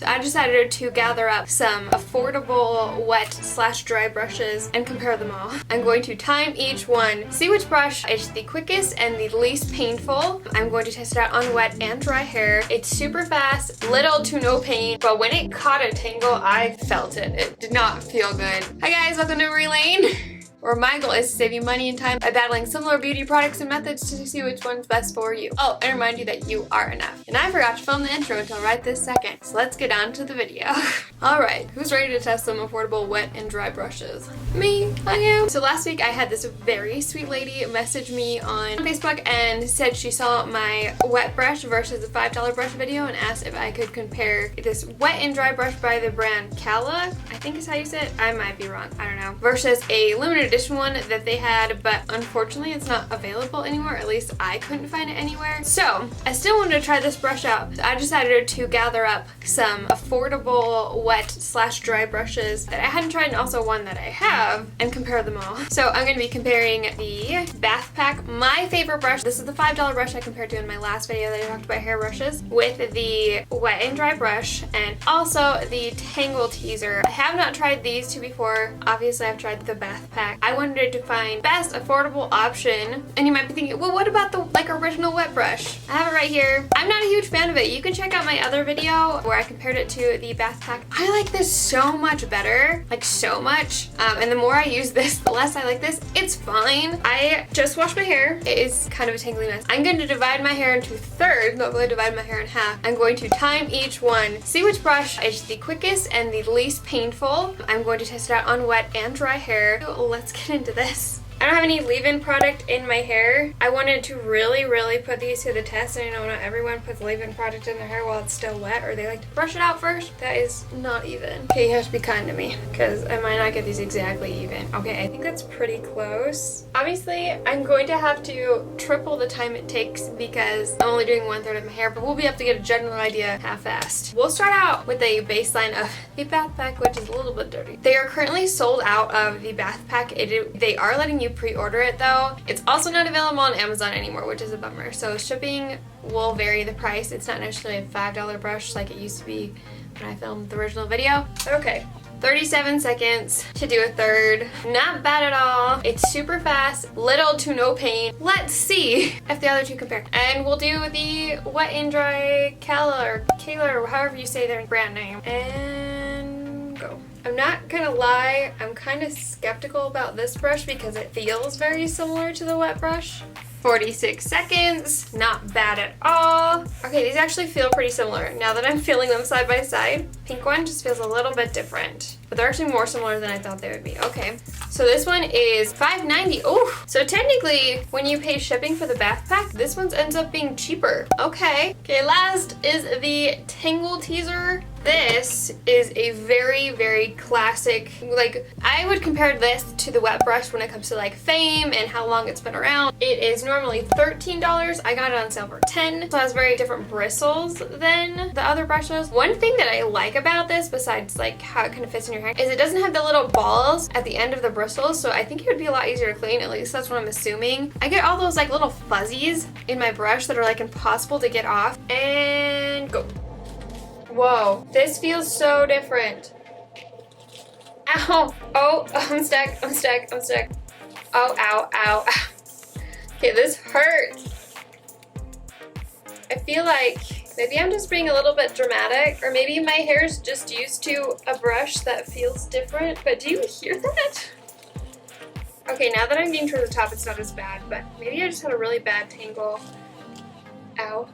So I decided to gather up some affordable wet/dry brushes and compare them all. I'm going to time each one, see which brush is the quickest and the least painful. I'm going to test it out on wet and dry hair. It's super fast, little to no pain, but when it caught a tangle, I felt it. It did not feel good. Hi guys, welcome to Emmarie Lane, where my goal is to save you money and time by battling similar beauty products and methods to see which one's best for you. Oh, and remind you that you are enough. And I forgot to film the intro until right this second, so let's get on to the video. Alright, who's ready to test some affordable wet and dry brushes? Me, I am. So last week I had this very sweet lady message me on Facebook and said she saw my wet brush versus the $5 brush video and asked if I could compare this wet and dry brush by the brand Kala, I think is how you say it. I might be wrong, I don't know. Versus a limited edition one that they had, but unfortunately it's not available anymore. At least I couldn't find it anywhere. So I still wanted to try this brush out. I decided to gather up some affordable wet/dry brushes that I hadn't tried and also one that I have and compare them all. So I'm going to be comparing the Bath Pack, my favorite brush. This is the $5 brush I compared to in my last video that I talked about hair brushes, with the wet and dry brush and also the Tangle Teaser. I have not tried these two before. Obviously I've tried the Bath Pack. I wanted to find best affordable option, and you might be thinking, well, what about the original wet brush? I have it right here. I'm not a huge fan of it. You can check out my other video where I compared it to the Bath Pack. I like this so much better, like so much. And the more I use this, the less I like this. It's fine. I just washed my hair. It is kind of a tangly mess. I'm going to divide my hair into thirds, not going to divide my hair in half. I'm going to time each one, see which brush is the quickest and the least painful. I'm going to test it out on wet and dry hair. So let's get into this. I don't have any leave-in product in my hair. I wanted to really put these to the test, and I know not everyone puts leave-in product in their hair while it's still wet, or they like to brush it out first. That is not even. Okay, you have to be kind to me, because I might not get these exactly even. Okay, I think that's pretty close. Obviously, I'm going to have to triple the time it takes because I'm only doing 1/3 of my hair, but we'll be able to get a general idea how fast. We'll start out with a baseline of the Bath Pack, which is a little bit dirty. They are currently sold out of the Bath Pack. They are letting you pre-order it though. It's also not available on Amazon anymore, which is a bummer. So shipping will vary the price. It's not necessarily a $5 brush like it used to be when I filmed the original video. Okay. 37 seconds to do a third. Not bad at all. It's super fast, little to no pain. Let's see if the other two compare. And we'll do the wet and dry Kala or however you say their brand name. And go. I'm not gonna lie, I'm kind of skeptical about this brush because it feels very similar to the wet brush. 46 seconds, not bad at all. Okay, these actually feel pretty similar now that I'm feeling them side by side. Pink one just feels a little bit different, but they're actually more similar than I thought they would be. Okay, so this one is $5.90. Oh, so technically when you pay shipping for the Bath Pack, this one ends up being cheaper. Okay, last is the Tangle Teaser. This is a very classic, like I would compare this to the wet brush when it comes to like fame and how long it's been around. It is normally $13. I got it on sale for $10. So it has very different bristles than the other brushes. One thing that I like about this, besides like how it kind of fits in your hair, is it doesn't have the little balls at the end of the bristles, so I think it would be a lot easier to clean. At least that's what I'm assuming. I get all those like little fuzzies in my brush that are like impossible to get off. And go. Whoa, this feels so different. Ow. Oh, I'm stuck. Oh, ow. Okay, this hurts. I feel like maybe I'm just being a little bit dramatic, or maybe my hair's just used to a brush that feels different, but do you hear that? Okay, now that I'm getting towards the top, it's not as bad, but maybe I just had a really bad tangle. Ow.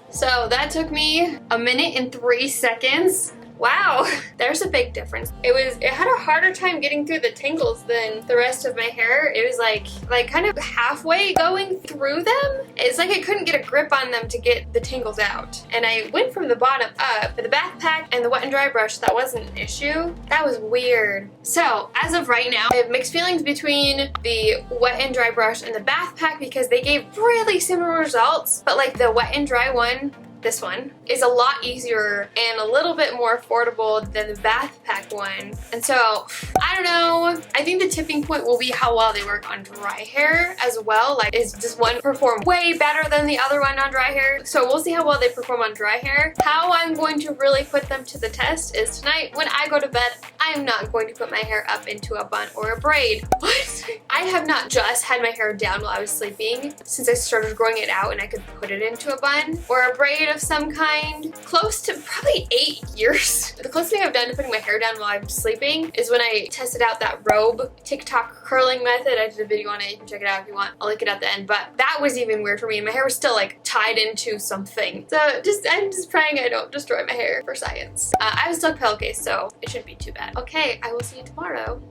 So that took me 1 minute and 3 seconds. Wow, there's a big difference. It had a harder time getting through the tangles than the rest of my hair. It was like kind of halfway going through them. It's like I couldn't get a grip on them to get the tangles out. And I went from the bottom up. For the Bath Pack and the wet and dry brush, that wasn't an issue. That was weird. So as of right now, I have mixed feelings between the wet and dry brush and the Bath Pack because they gave really similar results, but like the wet and dry one, this one, is a lot easier and a little bit more affordable than the Bath Pack one. And so, I don't know. I think the tipping point will be how well they work on dry hair as well. Like, is this one perform way better than the other one on dry hair? So we'll see how well they perform on dry hair. How I'm going to really put them to the test is tonight when I go to bed, I am not going to put my hair up into a bun or a braid. What? I have not just had my hair down while I was sleeping since I started growing it out and I could put it into a bun or a braid of some kind. Close to probably 8 years. The closest thing I've done to putting my hair down while I'm sleeping is when I tested out that robe TikTok curling method. I did a video on it. You can check it out if you want. I'll link it at the end. But that was even weird for me. My hair was still like tied into something. So I'm just praying I don't destroy my hair for science. I have a stuck pillowcase, so it shouldn't be too bad. Okay, I will see you tomorrow.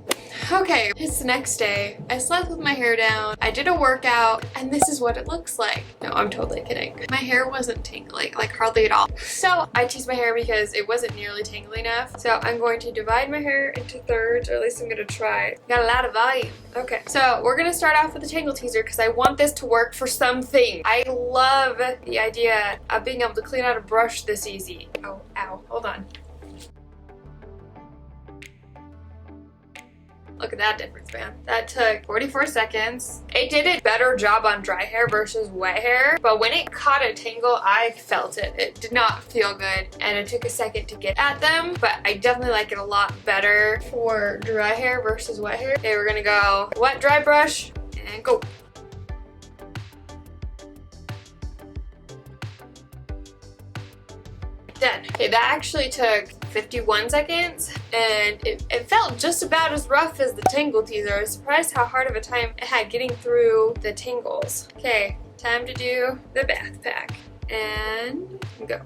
Okay, it's the next day. I slept with my hair down. I did a workout, and this is what it looks like. No, I'm totally kidding. My hair wasn't tangling, like hardly at all. So I teased my hair because it wasn't nearly tangly enough. So I'm going to divide my hair into thirds, or at least I'm gonna try. Got a lot of volume. Okay, so we're gonna start off with the tangle teaser because I want this to work for something. I love the idea of being able to clean out a brush this easy. Oh, ow, hold on. Look at that difference, man. That took 44 seconds. It did a better job on dry hair versus wet hair, but when it caught a tangle, I felt it. It did not feel good, and it took a second to get at them, but I definitely like it a lot better for dry hair versus wet hair. Okay, we're gonna go wet, dry brush, and go. Done. Okay, that actually took 51 seconds, and it felt just about as rough as the tangle teaser. I was surprised how hard of a time it had getting through the tangles. Okay, time to do the bath pack, and go.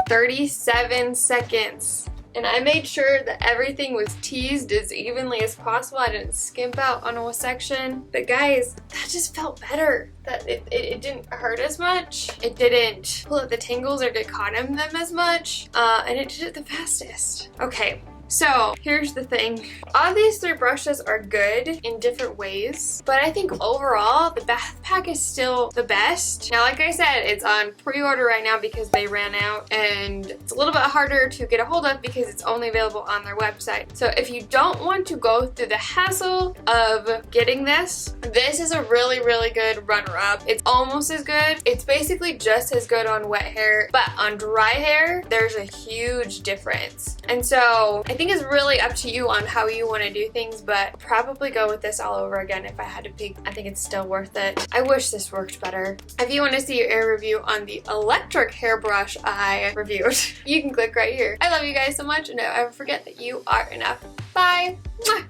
37 seconds. And I made sure that everything was teased as evenly as possible. I didn't skimp out on a section. But guys, that just felt better. That it didn't hurt as much. It didn't pull at the tangles or get caught in them as much. And it did it the fastest. Okay. So here's the thing. All these 3 brushes are good in different ways, but I think overall the bath pack is still the best. Now, like I said, it's on pre-order right now because they ran out, and it's a little bit harder to get a hold of because it's only available on their website. So if you don't want to go through the hassle of getting this is a really, really good runner-up. It's almost as good. It's basically just as good on wet hair, but on dry hair, there's a huge difference. And so I think it's really up to you on how you want to do things, but probably go with this all over again if I had to pick. I think it's still worth it. I wish this worked better. If you want to see a review on the electric hairbrush I reviewed, you can click right here. I love you guys so much, and don't ever forget that you are enough. Bye! Mwah!